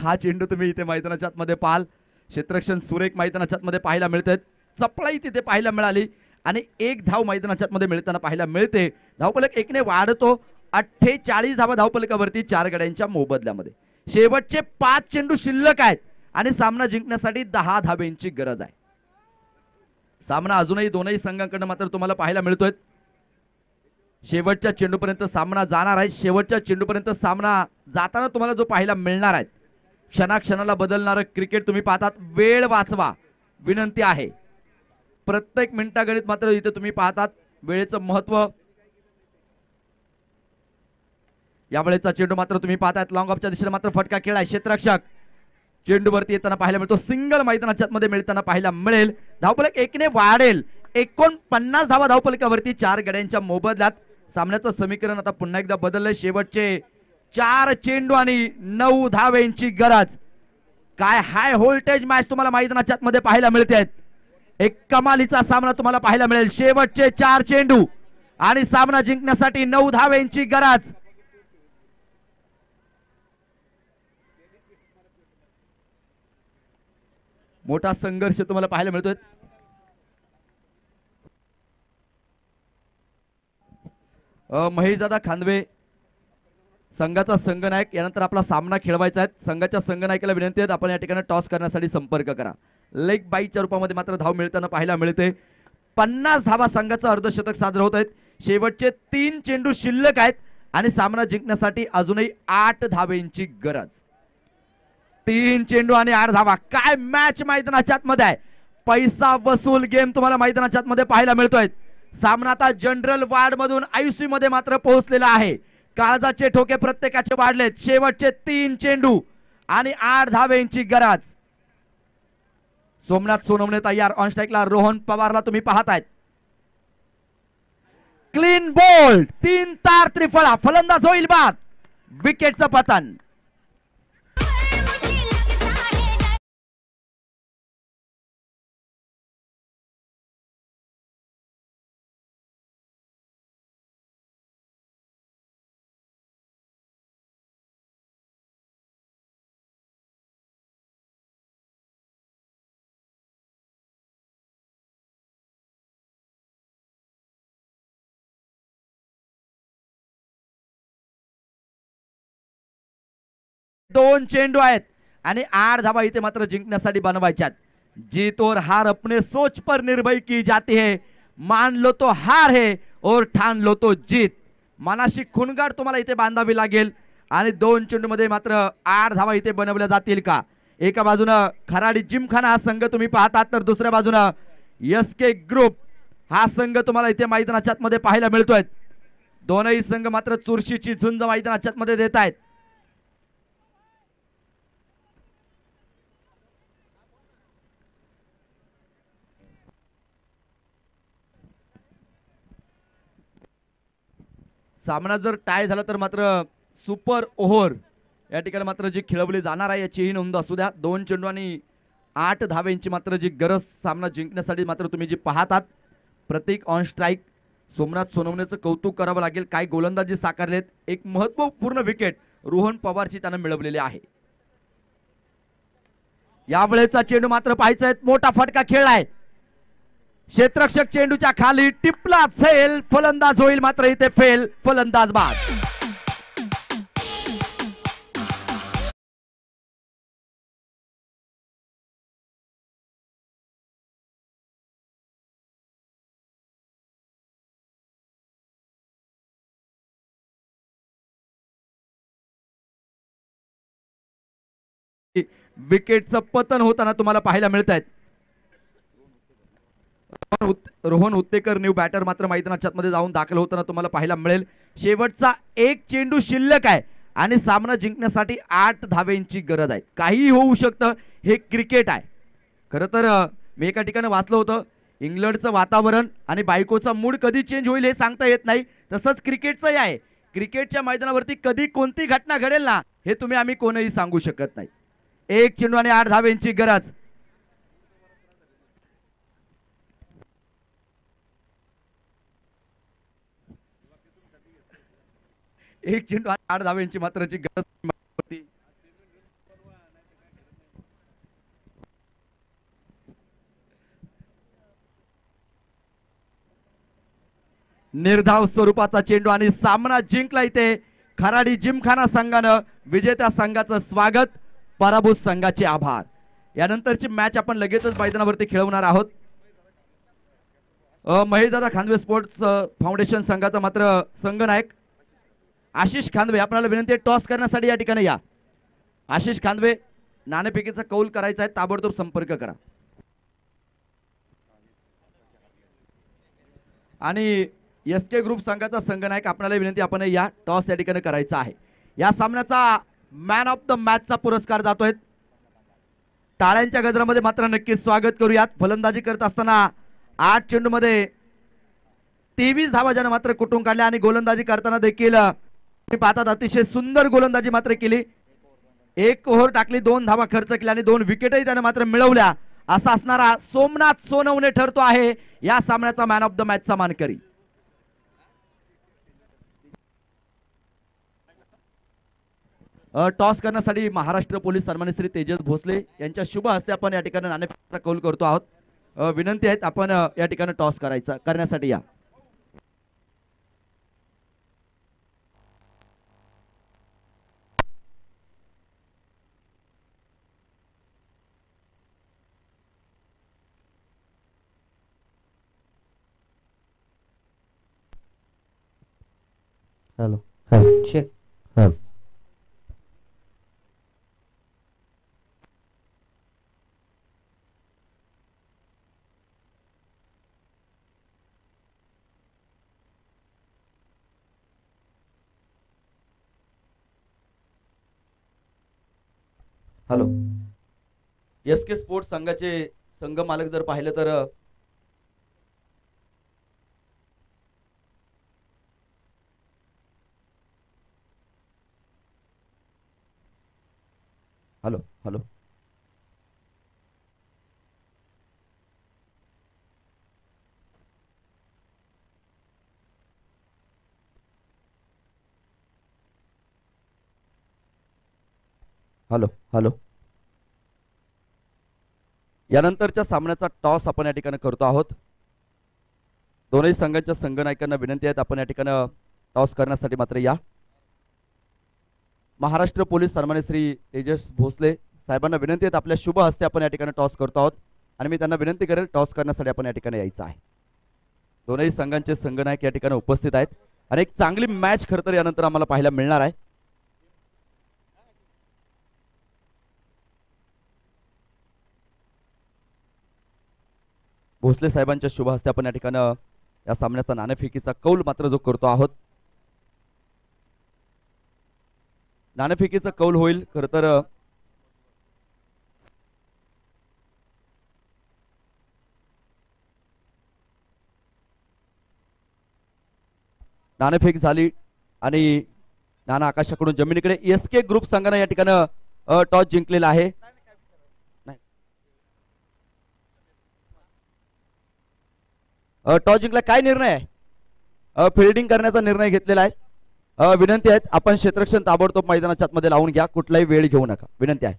हा चेंडू तुम्ही इथे मैदानाच्या आतमध्ये पाहाल. क्षेत्ररक्षण सुरेख मैदानाच्या आतमध्ये पाहायला मिळतात. चपळाई तिथे पाहायला मिळाली आणि एक धाव मैदानाच्या आतमध्ये मिळताना पाहायला मिळते. धावफलक 1 ने वाढतो. 48 धावा धावफलकावरती 4 गड्यांच्या मोबदल्यामध्ये. शेवटचे 5 चेंडू शिल्लक आहेत आणि सामना जिंकण्यासाठी 10 धावेंची गरज आहे. सामना अजूनही दोनही संघांकडून मात्र तुम्हाला पाहायला मिळतोय. शेवटच्या चेंडूपर्यंत सामना जाणार आहे. शेवटच्या चेंडूपर्यंत सामना जाताना तुम्हाला जो पाहायला मिळणार आहे, क्षणाक्षणाला बदलणारं क्रिकेट तुम्ही पाहतात. वेळ वाचवा विनंती आहे. प्रत्येक मिनिटागणित मात्र इथे तुम्ही पाहतात वेळेचं महत्व. यावेळेचा चेंडू मात्र तुम्ही पाहतात लॉंग ऑफच्या दिशेने मात्र फटका खेळाय. क्षेत्ररक्षक चेंडूवरती येताना पाहायला मिळतो. सिंगल मैदानाच्या मध्ये मिळताना पाहायला मिळेल. धावफलक 1 ने वाढेल. 49 धावा धावफलकावरती 4 गड्यांच्या मोबदल्यात. सामन्याचं समीकरण आता पुन्हा एकदा बदललंय. शेवटचे 4 चेंडू आणि 9 धावेंची गरज. काय हाय व्होल्टेज मॅच तुम्हाला मैदानाच्या मध्ये पाहायला मिळते. एक कमालीचा सामना तुम्हाला पाहायला मिळेल. शेवटचे 4 चेंडू आणि सामना जिंकण्यासाठी 9 धावेंची गरज. मोठा संघर्ष तुम्हाला पाहायला मिळतोय. महेशदादा खांदवे संघाचा संघनायक यानंतर आपला सामना खेळवायचा आहे. संघाच्या संघनायकाला विनंती आहे आपण या ठिकाणी टॉस करण्यासाठी संपर्क करा. लेग बाईच्या रूपामध्ये मात्र धाव मिळताना पाहायला मिळते. 50 धावा संघाचं अर्धशतक साजरा होत आहेत. शेवटचे 3 चेंडू शिल्लक आहेत आणि सामना जिंकण्यासाठी अजूनही 8 धावेंची गरज. 3 चेंडू आणि 8 धावा. काय मॅच मैदानाच्या आतमध्ये आहे. पैसा वसूल गेम तुम्हाला मैदानाच्या आतमध्ये पाहायला मिळतोय. सामना आता जनरल वार्ड मधून आयसीयू मध्ये मात्र पोहोचलेला आहे. काळजाचे ठोके प्रत्येकाचे वाढलेत. शेवटचे 3 चेंडू आणि 8 धावेंची गरज. सोमनाथ सोनवणे तयार. ऑन स्ट्राईकला रोहन पवारला तुम्ही पाहतायत. क्लीन बोल्ड 3 तार त्रिफळा. फलंदाज होईल बाद. विकेटचं पतन. दोन चेंडू आहेत आणि 8 धावा इथे मात्र जिंकण्यासाठी बनवायच्यात. जीत और हार अपने सोच पर निर्भय की जाती है. मान लो तो हार है और ठान लो तो जीत. मनाशी खुणगाड तुम्हाला इथे बांधावी लागेल आणि 2 चेंडू मध्ये मात्र 8 धावा इथे बनवल्या जातील का. एका बाजूनं खराडी जिमखाना हा संघ तुम्ही पाहतात तर दुसऱ्या बाजूनं एसके ग्रुप हा संघ तुम्हाला इथे मैदानाच्या मध्ये पाहायला मिळतोय. दोनही संघ मात्र चुरशीची झुंज मैदानाच्या मध्ये देत आहेत. सामना जर टाय झाला तर मात्र सुपर ओव्हर या ठिकाणी मात्र जी खेळवली जाणार आहे याचीही नोंद असू द्या. 2 चेंडू आणि 8 धावेंची मात्र जी गरज सामना जिंकण्यासाठी मात्र तुम्ही जी पाहतात. प्रतीक ऑन स्ट्राईक. सोमनाथ सोनवणेचं कौतुक करावं लागेल. काय गोलंदाजी साकारलेत. एक महत्वपूर्ण विकेट रोहन पवारची त्यानं मिळवलेली आहे. यावेळेचा चेंडू मात्र पाहायचा आहे. मोठा फटका खेळलाय. क्षेत्ररक्षक चेंडूच्या खाली टिपला फेल. फलंदाज होईल मात्र इथे फेल. फलंदाज बाद. विकेटचं पतन होताना तुम्हाला पाहायला मिळत आहेत. रोहन उत्तेकर न्यू बॅटर मात्र मैदानाच्या मध्ये जाऊन दाखल होताना तुम्हाला पाहायला मिळेल. शेवटचा 1 चेंडू शिल्लक आहे आणि सामना जिंकण्यासाठी 8 धावेंची गरज आहे. काहीही होऊ शकतं. हे क्रिकेट आहे. खरं तर मी एका ठिकाणी वाचलं होतं इंग्लंडचं वातावरण आणि बायकोचा मूड कधी चेंज होईल हे सांगता येत नाही. तसंच क्रिकेटचंही आहे. क्रिकेटच्या मैदानावरती कधी कोणती घटना घडेल ना हे तुम्ही आम्ही कोणीही सांगू शकत नाही. 1 चेंडू आणि 8 धावेंची गरज. एक चेंडू आणि 8 धावेंची मात्र जी गरज. निर्धाव स्वरूपाचा चेंडू आणि सामना जिंकला इथे खराडी जिमखाना संघानं. विजेत्या संघाचं स्वागत, पराभूत संघाचे आभार. यानंतरची मॅच आपण लगेचच मैदानावरती खेळवणार आहोत. महेशदादा खांदवे स्पोर्ट्स फाउंडेशन संघाचा मात्र संघनायक आशिष खांदवे, आपल्याला विनंती आहे टॉस करण्यासाठी या ठिकाणी या. आशिष खांदवे, नाणेफेकीचा कौल करायचा आहे, ताबडतोब संपर्क करा. आणि एसके ग्रुप संघाचा संघनायक, आपल्याला विनंती, आपण या टॉस या ठिकाणी करायचा आहे. या सामन्याचा मॅन ऑफ द मॅचचा पुरस्कार जातोय. टाळ्यांच्या गजरामध्ये मात्र नक्कीच स्वागत करूयात. फलंदाजी करत असताना 8 चेंडूमध्ये 23 धावा ज्यानं मात्र कुटुंब काढल्या आणि गोलंदाजी करताना देखील पाहतात अतिशय सुंदर गोलंदाजी मात्र केली. 1 ओव्हर टाकली, 2 धावा खर्च केल्या आणि 2 विकेटही त्याने मात्र मिळवल्या. असा असणारा सोमनाथ सोनवणे ठरतो आहे या सामन्याचा मॅन ऑफ द मॅचचा मानकरी. टॉस करण्यासाठी महाराष्ट्र पोलीस सन्माननीय श्री तेजस भोसले यांच्या शुभ हस्ते आपण या ठिकाणी नाणेफेकीचा कौल करतो आहोत. विनंती आहे आपण या ठिकाणी टॉस करण्यासाठी या. Hello hello check. Hello hello. SK sports संघाचे संघ मालक जर पाहिलं तर हॅलो हॅलो हॅलो हॅलो. यानंतरच्या सामन्याचा टॉस आपण या ठिकाणी करतो आहोत. दोनही संघांच्या संघनायकांना विनंती आहे आपण या ठिकाणी टॉस करण्यासाठी मात्र या. महाराष्ट्र पोलीस सन्माननीय श्री तेजस भोसले साहेबांना विनंती आहे आपल्या शुभ हस्ते आपण या ठिकाणी टॉस करतो आहोत आणि मी त्यांना विनंती करेल टॉस करण्यासाठी आपण या ठिकाणी यायचं आहे. दोनही संघांचे संघनायक या ठिकाणी उपस्थित आहेत आणि एक चांगली मॅच खरं तर यानंतर आम्हाला पाहायला मिळणार आहे. भोसले साहेबांच्या शुभ हस्ते आपण या ठिकाणी या सामन्याचा नाणेफेकीचा कौल मात्र जो करतो आहोत. नाणेफेकीचा कौल होईल खरं तर नाणेफेक झाली आणि नाना आकाशाकडून जमिनीकडे. एसके ग्रुप संघाने या ठिकाणी टॉस जिंकलेला आहे. टॉस जिंकला, काय निर्णय आहे? फिल्डिंग करण्याचा निर्णय घेतलेला आहे. विनंती आहे आपण क्षेत्ररक्षण ताबडतोब मैदानाच्या आतमध्ये लावून घ्या, कुठलाही वेळ घेऊ नका, विनंती आहे.